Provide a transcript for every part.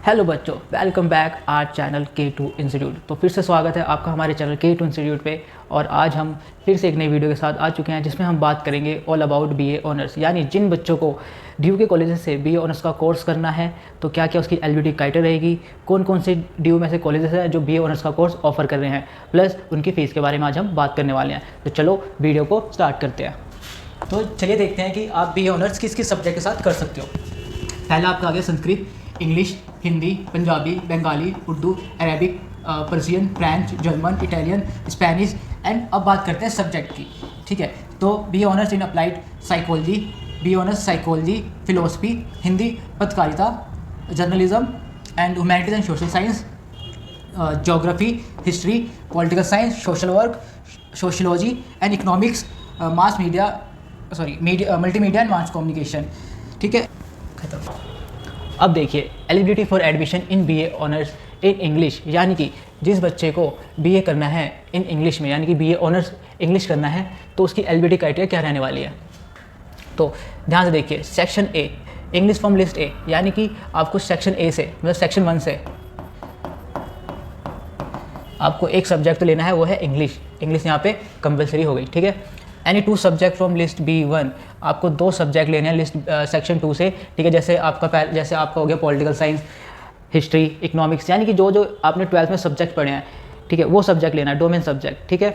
Hello बच्चों, welcome back our channel K2 institute. तो फिर से स्वागत है आपका हमारे चैनल K2 इंस्टीट्यूट पे। और आज हम फिर से एक नई वीडियो के साथ आ चुके हैं जिसमें हम बात करेंगे ऑल अबाउट BA ऑनर्स। यानी जिन बच्चों को DU के कॉलेजेस से BA ऑनर्स का कोर्स करना है तो क्या क्या उसकी एलिजिबिलिटी क्राइटेरिया रहेगी, कौन कौन से DU में से कॉलेजेस हैं जो BA ऑनर्स का कोर्स ऑफर कर रहे हैं, प्लस उनकी फ़ीस के बारे में आज हम बात करने वाले हैं। तो चलो वीडियो को स्टार्ट करते हैं। तो चलिए देखते हैं कि आप BA ऑनर्स किस किस सब्जेक्ट के साथ कर सकते हो। पहला आपका आ गया Sanskrit, English, Hindi, Punjabi, Bengali, Urdu, Arabic, Persian, French, German, Italian, Spanish. And अब बात करते हैं सब्जेक्ट की। ठीक है, तो BA honours in applied psychology, BA honours psychology, philosophy, Hindi, पत्रकारिता, journalism and humanities and social science, geography, history, political science, social work, sociology and economics, mass media multimedia and mass communication. ठीक है, खत्म। अब देखिए eligibility for admission in BA honours in English, यानी कि जिस बच्चे को BA करना है इन इंग्लिश में, यानी कि BA ऑनर्स इंग्लिश करना है तो उसकी एलिजिबिलिटी क्राइटेरिया क्या रहने वाली है। तो ध्यान से देखिए, section A English from list A, यानी कि आपको सेक्शन A से मतलब सेक्शन 1 से आपको एक सब्जेक्ट तो लेना है, वो है इंग्लिश। इंग्लिश यहाँ पे कंपलसरी हो गई। ठीक है, any 2 subject from list B1, आपको 2 सब्जेक्ट लेने हैं लिस्ट सेक्शन 2 से। ठीक है, जैसे आपका हो गया पॉलिटिकल साइंस, हिस्ट्री, इकोनॉमिक्स, यानी कि जो आपने 12th में सब्जेक्ट पढ़े हैं, ठीक है, वो सब्जेक्ट लेना है, डोमेन सब्जेक्ट। ठीक है,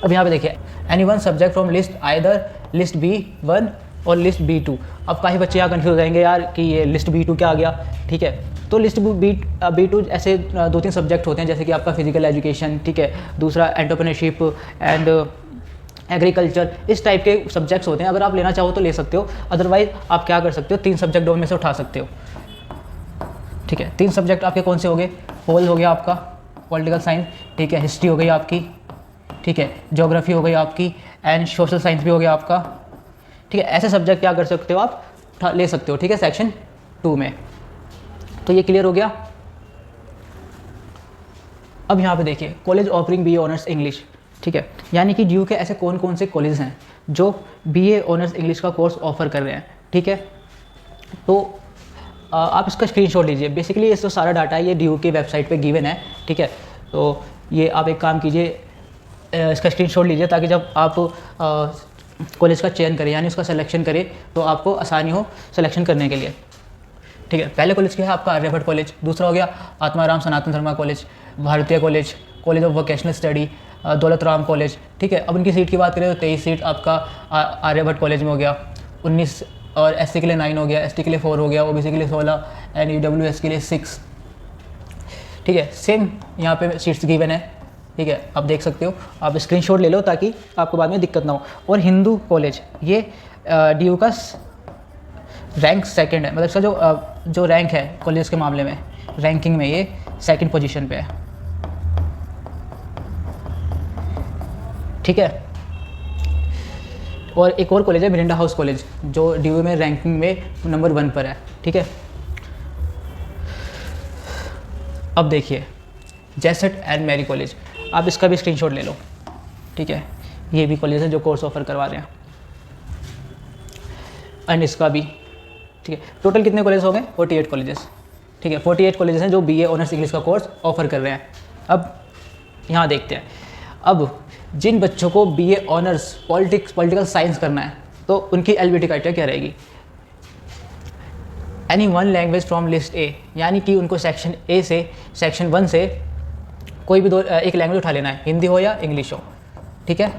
अब यहाँ पे देखिए any 1 subject from list either list B1 और लिस्ट B2। अब काफ़ी बच्चे यहाँ कन्फ्यूज रहेंगे यार कि ये लिस्ट B2 क्या आ गया। ठीक है, तो लिस्ट B2 ऐसे 2-3 सब्जेक्ट होते हैं, जैसे कि आपका फिजिकल एजुकेशन, ठीक है, दूसरा एंटरप्रेन्योरशिप एंड एग्रीकल्चर, इस टाइप के सब्जेक्ट्स होते हैं। अगर आप लेना चाहो तो ले सकते हो, अदरवाइज आप क्या कर सकते हो, 3 सब्जेक्ट डोमेन में से उठा सकते हो। ठीक है, 3 सब्जेक्ट आपके कौन से हो गए, पोल हो गया आपका, पॉलिटिकल साइंस, ठीक है, हिस्ट्री हो गई आपकी, ठीक है, ज्योग्राफी हो गई आपकी, एंड सोशल साइंस भी हो गया आपका। ठीक है, ऐसे सब्जेक्ट क्या कर सकते हो, आप ले सकते हो। ठीक है, सेक्शन 2 में। तो ये क्लियर हो गया। अब यहाँ पे देखिए college offering BA honours English. ठीक है, यानी कि DU के ऐसे कौन कौन से कॉलेज हैं जो BA ऑनर्स इंग्लिश का कोर्स ऑफर कर रहे हैं। ठीक है, तो आप इसका स्क्रीनशॉट लीजिए। बेसिकली ये जो सारा डाटा है ये DU की वेबसाइट पे गिवन है। ठीक है, तो ये आप एक काम कीजिए, इसका स्क्रीनशॉट लीजिए ताकि जब आप कॉलेज का चयन करें यानी उसका सिलेक्शन करें तो आपको आसानी हो सिलेक्शन करने के लिए। ठीक है, पहले कॉलेज क्या है आपका आर्यभट्ट कॉलेज, दूसरा हो गया आत्माराम सनातन धर्मा कॉलेज, भारतीय college, college of vocational study, दौलत राम कॉलेज। ठीक है, अब इनकी सीट की बात करें तो 23 सीट आपका आर्यभट्ट कॉलेज में हो गया, 19 और SC के लिए 9 हो गया, ST के लिए 4 हो गया, OBC के लिए 16 एंड EWS के लिए 6। ठीक है, सेम यहाँ पे सीट्स गिवन है। ठीक है, आप देख सकते हो, आप स्क्रीनशॉट ले लो ताकि आपको बाद में दिक्कत ना हो। और हिंदू कॉलेज ये DU का रैंक 2nd है, मतलब इसका जो रैंक है कॉलेज के मामले में, रैंकिंग में ये 2nd पोजीशन पे है। ठीक है, और एक और कॉलेज है मिरिंडा हाउस कॉलेज जो DU में रैंकिंग में नंबर 1 पर है। ठीक है, अब देखिए जेसेट एंड मैरी कॉलेज, आप इसका भी स्क्रीनशॉट ले लो। ठीक है, ये भी कॉलेज है जो कोर्स ऑफर करवा रहे हैं, एंड इसका भी। ठीक है, टोटल कितने कॉलेज हो गए, 48 कॉलेजेस। ठीक है, 48 कॉलेजेस हैं जो BA ऑनर्स इंग्लिश का कोर्स ऑफर कर रहे हैं। अब यहाँ देखते हैं, अब जिन बच्चों को BA ऑनर्स पॉलिटिकल साइंस करना है तो उनकी एलिजिबिलिटी क्राइटेरिया क्या रहेगी। Any 1 language from list A, यानी कि उनको सेक्शन A से सेक्शन 1 से कोई भी एक लैंग्वेज उठा लेना है, हिंदी हो या इंग्लिश हो। ठीक है,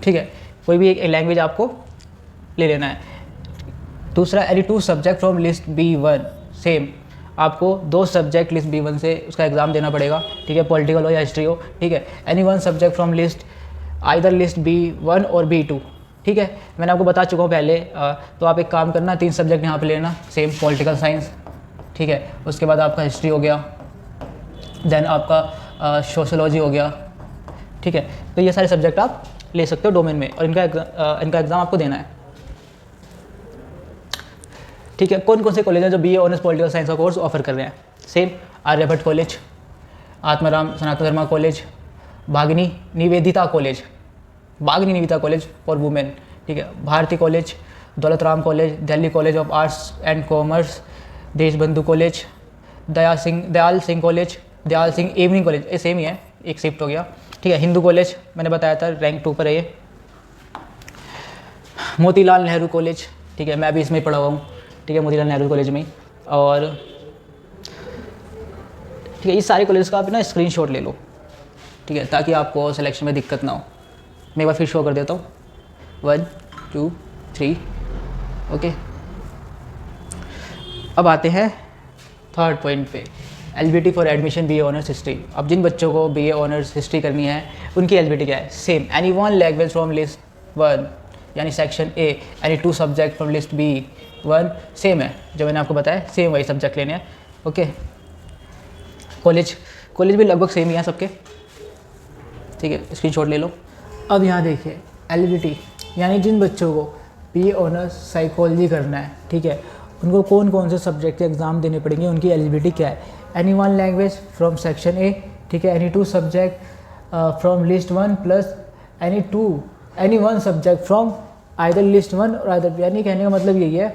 ठीक है, कोई भी एक लैंग्वेज आपको ले लेना है। दूसरा any 2 subject from list B1, same आपको 2 सब्जेक्ट लिस्ट B1 से उसका एग्ज़ाम देना पड़ेगा। ठीक है, पॉलिटिकल हो या हिस्ट्री हो। ठीक है, any 1 subject from list either list B1 और B2। ठीक है, मैंने आपको बता चुका हूँ पहले। तो आप एक काम करना, 3 सब्जेक्ट यहाँ पे लेना, सेम पॉलिटिकल साइंस। ठीक है, उसके बाद आपका हिस्ट्री हो गया, देन आपका सोशोलॉजी हो गया। ठीक है, तो ये सारे सब्जेक्ट आप ले सकते हो डोमेन में, और इनका एग्ज़ाम आपको देना है। ठीक है, कौन कौन से कॉलेज हैं जो BA ऑनर्स पॉलिटिकल साइंस का कोर्स ऑफर कर रहे हैं। Same Aryabhatta college, Atmaram Sanatan Dharma college, Bhagini Nivedita college, Bhagini Nivedita college for women, ठीक है। Bharati college, Daulat Ram college, Delhi college of arts and commerce, Deshbandhu college, Dayal Singh college, Dayal Singh evening college, ये सेम ही है, एक शिफ्ट हो गया, ठीक है। हिंदू कॉलेज मैंने बताया था रैंक 2 पर है ये। मोतीलाल नेहरू कॉलेज, ठीक है, मैं भी इसमें पढ़ा हुआ हूँ, ठीक है, मोतीलाल नेहरू कॉलेज में ही। और ठीक है, इस सारे कॉलेज का आप ना स्क्रीनशॉट ले लो, ठीक है, ताकि आपको सिलेक्शन में दिक्कत ना हो। मैं एक बार फिर शो कर देता हूँ, 1 2 3, ओके। अब आते हैं थर्ड पॉइंट पे, eligibility for admission BA honours history. अब जिन बच्चों को BA ऑनर्स हिस्ट्री करनी है उनकी एलिजिबिलिटी क्या है? Same, any one language from list 1 यानी section A, any 2 subject from list B1, same है जो मैंने आपको बताया, सेम वही सब्जेक्ट लेने हैं, ओके। कॉलेज भी लगभग सेम ही है सबके, ठीक है, स्क्रीनशॉट ले लो। अब यहाँ देखिए एलिजिबिलिटी, यानी जिन बच्चों को BA ऑनर्स साइकोलॉजी करना है, ठीक है, उनको कौन कौन से सब्जेक्ट के एग्ज़ाम देने पड़ेंगे, उनकी एलिजिबिलिटी क्या है? Any one language from section A, ठीक है, any 2 subject from list 1 plus any one subject from either list 1 और आइदर, यानी कहने का मतलब यही है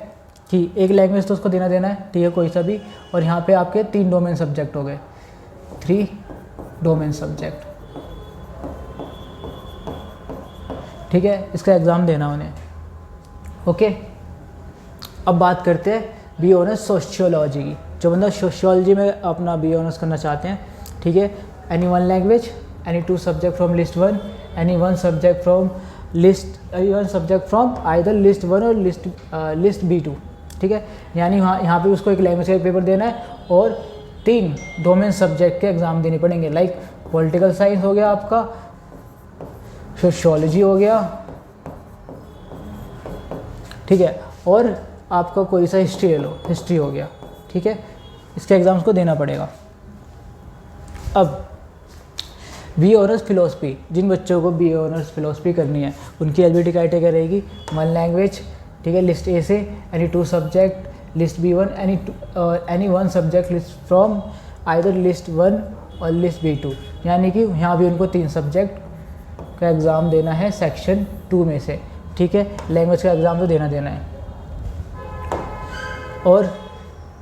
कि एक लैंग्वेज तो उसको देना है, ठीक है, कोई सा भी। और यहाँ पे आपके 3 डोमेन सब्जेक्ट हो गए, 3 डोमेन सब्जेक्ट, ठीक है, इसका एग्ज़ाम देना उन्हें, ओके। अब बात करते हैं BA ऑनर्स सोशियोलॉजी की। जो बंदा सोशियोलॉजी में अपना BA ऑनर्स करना चाहते हैं, ठीक है, any one language, any 2 subject from list 1, any one subject from either list 1 और लिस्ट B2, ठीक है। यानी यहाँ पे उसको एक लैंग्वेज का पेपर देना है और 3 डोमेन सब्जेक्ट के एग्ज़ाम देने पड़ेंगे, लाइक पॉलिटिकल साइंस हो गया आपका, सोशियोलॉजी हो गया, ठीक है, और आपका कोई सा हिस्ट्री ले लो, हिस्ट्री हो गया, ठीक है, इसके एग्ज़ाम्स को देना पड़ेगा। अब BA ऑनर्स फिलोसफी, जिन बच्चों को BA ऑनर्स फिलोसफी करनी है उनकी एलिजिबिलिटी क्राइटेरिया रहेगी 1 लैंग्वेज, ठीक है, लिस्ट A से, any 2 subject list B1, any 1 subject list from either list 1 और लिस्ट B2, यानी कि यहाँ भी उनको 3 सब्जेक्ट का एग्ज़ाम देना है सेक्शन 2 में से, ठीक है। लैंग्वेज का एग्ज़ाम तो देना है। और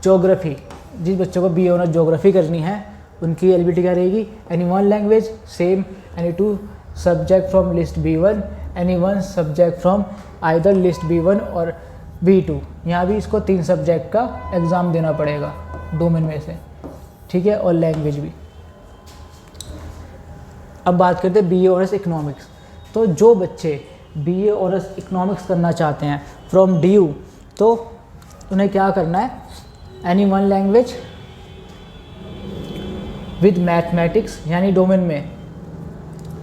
ज्योग्राफी, जिस बच्चों को BA ऑनर्स ज्योग्राफी करनी है उनकी एलिजिबिलिटी क्या रहेगी? Any one language, same, any 2 subject from list B1, any 1 subject from either list B1 और B2, यहाँ भी इसको 3 सब्जेक्ट का एग्ज़ाम देना पड़ेगा डोमेन में से, ठीक है, और लैंग्वेज भी। अब बात करते हैं BA ऑनर्स इकोनॉमिक्स। तो जो बच्चे BA ऑनर्स इकोनॉमिक्स करना चाहते हैं फ्रॉम DU, तो उन्हें क्या करना है? Any one language with mathematics, यानी डोमेन में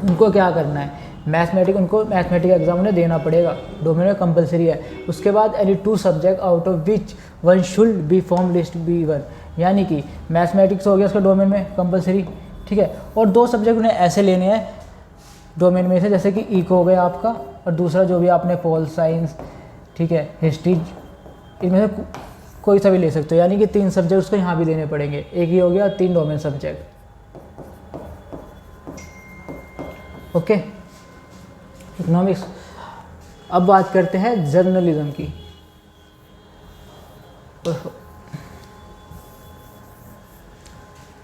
उनको क्या करना है? उनको मैथमेटिक्स एग्जाम उन्हें देना पड़ेगा, डोमेन में कंपलसरी है। उसके बाद any 2 subject out of which 1 should be from list B1, यानी कि मैथमेटिक्स हो गया उसका डोमेन में कंपलसरी, ठीक है, और 2 सब्जेक्ट उन्हें ऐसे लेने हैं डोमेन में से, जैसे कि इको हो गया आपका, और दूसरा जो भी आपने पोल साइंस, ठीक है, हिस्ट्री, इनमें से कोई सा भी ले सकते हो, यानी कि 3 सब्जेक्ट उसको यहाँ भी देने पड़ेंगे, एक ही हो गया 3 डोमेन सब्जेक्ट, ओके, इकोनॉमिक्स। अब बात करते हैं जर्नलिज्म की।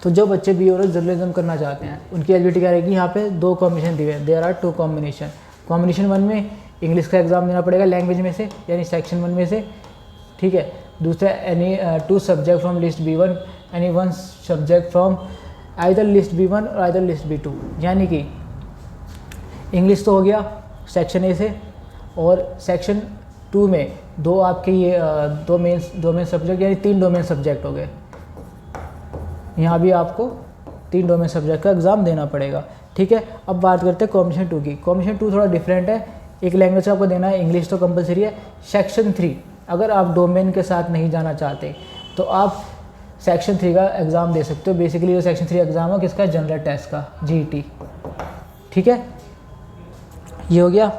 तो जो बच्चे BA ऑनर्स जर्नलिज्म करना चाहते हैं उनकी एलिजिबिलिटी क्या रहेगी? यहाँ पे 2 कॉम्बिनेशन दिए हैं, देयर आर 2 कॉम्बिनेशन। कॉम्बिनेशन 1 में इंग्लिश का एग्जाम देना पड़ेगा लैंग्वेज में से, यानी सेक्शन 1 में से, ठीक है। दूसरा any 2 subject from list B1, any 1 subject from either list B1 और आइदर लिस्ट B2, यानी कि इंग्लिश तो हो गया सेक्शन A से, और सेक्शन 2 में 2 आपके ये 2 मेन सब्जेक्ट, यानी 3 डोमेन सब्जेक्ट हो गए। यहाँ भी आपको 3 डोमेन सब्जेक्ट का एग्ज़ाम देना पड़ेगा, ठीक है। अब बात करते हैं कॉम्बिनेशन 2 की। कॉम्बिनेशन 2 थोड़ा डिफरेंट है, एक लैंग्वेज आपको देना है, इंग्लिश तो कंपलसरी है। सेक्शन 3 अगर आप डोमेन के साथ नहीं जाना चाहते तो आप सेक्शन 3 का एग्ज़ाम दे सकते हो। बेसिकली ये सेक्शन 3 एग्ज़ाम है किसका? जनरल टेस्ट का, GT, ठीक है। ये हो गया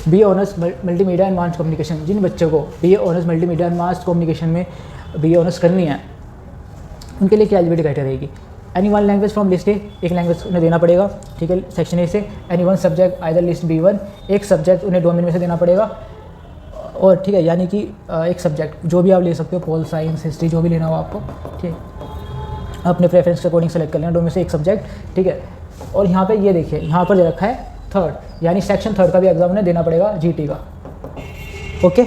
BA honours multimedia and mass communication. जिन बच्चों को BA honours multimedia and mass communication में BA ऑनर्स करनी है उनके लिए क्या एलिजिबिलिटी क्राइटेरिया रहेगी? Any one language from list A, एक लैंग्वेज उन्हें देना पड़ेगा, ठीक है, सेक्शन ए से। Any one subject either list B1, एक सब्जेक्ट उन्हें डोमेन में से देना पड़ेगा, और ठीक है, यानी कि एक सब्जेक्ट जो भी आप ले सकते हो, पॉल साइंस हिस्ट्री जो भी लेना हो आपको, ठीक है, अपने प्रेफरेंस के अकॉर्डिंग सेलेक्ट कर लेना, डोमेन से एक सब्जेक्ट, ठीक है। और यहाँ पे ये देखिए, यहाँ पर दे रखा है थर्ड, यानी सेक्शन थर्ड का भी एग्जाम उन्हें देना पड़ेगा GT का, okay,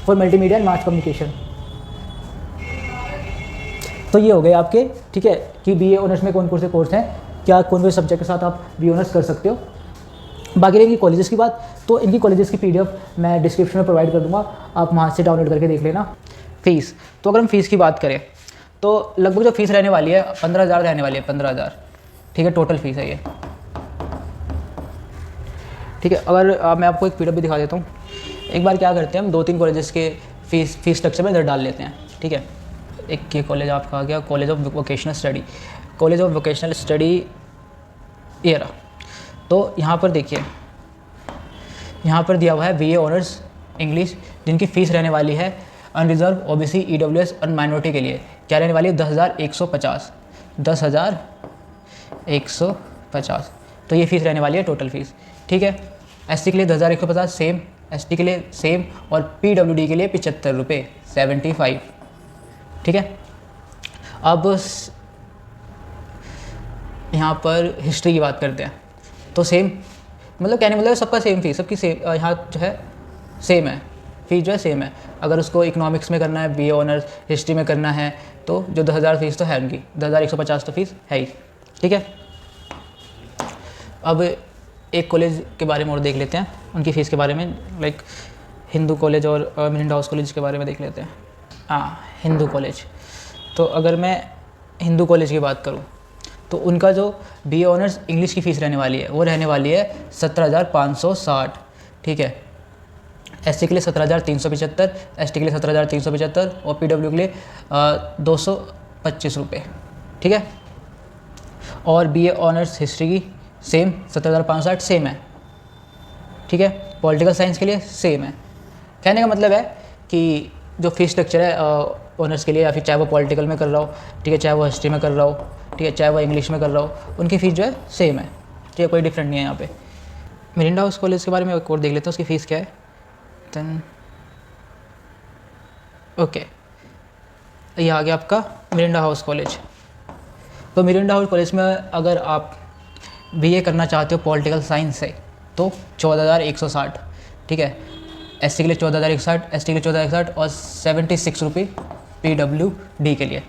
for multimedia and mass communication. तो ये हो गए आपके, ठीक है, कि BA ऑनर्स में कौन कौन से कोर्स हैं, क्या कौन कौन से सब्जेक्ट के साथ आप BA ऑनर्स कर सकते हो। बाकी रहेगी कॉलेजेस की बात, तो इनकी कॉलेजेस की PDF मैं डिस्क्रिप्शन में प्रोवाइड कर दूंगा, आप वहाँ से डाउनलोड करके देख लेना। फ़ीस, तो अगर हम फ़ीस की बात करें तो लगभग जो फ़ीस रहने वाली है 15,000 रहने वाली है, 15,000, ठीक है, टोटल फ़ीस है ये, ठीक है। अगर मैं आपको एक PDF भी दिखा देता हूँ। एक बार क्या करते हैं, हम 2-3 कॉलेजेस के फ़ीस स्ट्रक्चर में इधर डाल लेते हैं, ठीक है। एक ये कॉलेज आपका आ गया, college of vocational study, college of vocational study ये रहा। तो यहाँ पर देखिए, यहाँ पर दिया हुआ है BA ऑनर्स इंग्लिश, जिनकी फ़ीस रहने वाली है अनरिजर्व, OBC, EWS और माइनॉरिटी के लिए क्या रहने वाली है, 10,150, 10,150। तो ये फ़ीस रहने वाली है टोटल फ़ीस, ठीक है। SC के लिए 10,150 सेम, ST के लिए सेम, और PWD के लिए 75 रुपये, 75, ठीक है। अब यहाँ पर हिस्ट्री की बात करते हैं, तो सेम, मतलब कहने मतलब सबका सेम फ़ीस, सबकी सेम, यहाँ जो है सेम है, फ़ीस जो है सेम है। अगर उसको इकोनॉमिक्स में करना है, BA ऑनर्स हिस्ट्री में करना है, तो जो 10,000 फ़ीस तो है उनकी, 10,150 तो फ़ीस है ही, ठीक है। अब एक कॉलेज के बारे में और देख लेते हैं, उनकी फ़ीस के बारे में, लाइक हिंदू कॉलेज और मिरांडा हाउस कॉलेज के बारे में देख लेते हैं। हाँ, हिंदू कॉलेज, तो अगर मैं हिंदू कॉलेज की बात करूँ तो उनका जो BA ऑनर्स इंग्लिश की फ़ीस रहने वाली है वो रहने वाली है 17,560, ठीक है। SC के लिए 17,375, ST के लिए 17,375 और PW के लिए 225 रुपये, ठीक है। और BA ऑनर्स हिस्ट्री की सेम 17,560 सेम है, ठीक है। पॉलिटिकल साइंस के लिए सेम है। कहने का मतलब है कि जो फीस स्ट्रक्चर है ऑनर्स के लिए, या फिर चाहे वो पॉलिटिकल में कर रहा हो, ठीक है, चाहे वो हिस्ट्री में कर रहा हो, ठीक है, चाहे वो इंग्लिश में कर रहा हो, उनकी फ़ीस जो है सेम है, ठीक है, कोई डिफरेंट नहीं है यहाँ पे। मिरांडा हाउस कॉलेज के बारे में एक और देख लेते हैं, उसकी फ़ीस क्या है। देन ओके, ये आ गया आपका मिरांडा हाउस कॉलेज। तो मिरांडा हाउस कॉलेज में अगर आप BA करना चाहते हो पॉलिटिकल साइंस से तो 14,160, ठीक है। SC के लिए 14,160, ST के लिए 14,160 और 76 रुपये PWD के लिए।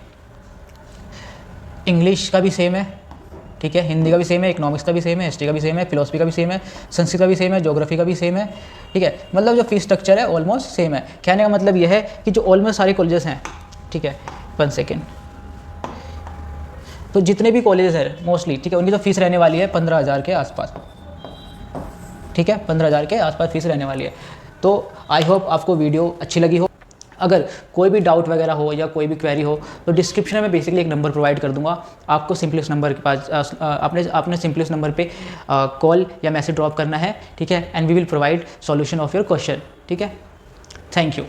इंग्लिश का भी सेम है, ठीक है, हिंदी का भी सेम है, इकोनॉमिक्स का भी सेम है, हिस्ट्री का भी सेम है, फिलोसफी का भी सेम है, संस्कृत का भी सेम है, ज्योग्राफी का भी सेम है, ठीक है। मतलब जो फीस स्ट्रक्चर है ऑलमोस्ट सेम है। कहने का मतलब यह है कि जो ऑलमोस्ट सारे कॉलेजेस हैं, ठीक है, 1 सेकेंड, तो जितने भी कॉलेजेस हैं मोस्टली, ठीक है, उनकी जो फीस रहने वाली है 15,000 के आसपास, ठीक है, 15,000 के आसपास फीस रहने वाली है। तो आई होप आपको वीडियो अच्छी लगी हो। अगर कोई भी डाउट वगैरह हो या कोई भी क्वेरी हो तो डिस्क्रिप्शन में बेसिकली एक नंबर प्रोवाइड कर दूंगा आपको, सिंपलेस्ट नंबर के पास आपने सिंपलेस्ट नंबर पे कॉल या मैसेज ड्रॉप करना है, ठीक है, and we will provide solution of your question, ठीक है। Thank you.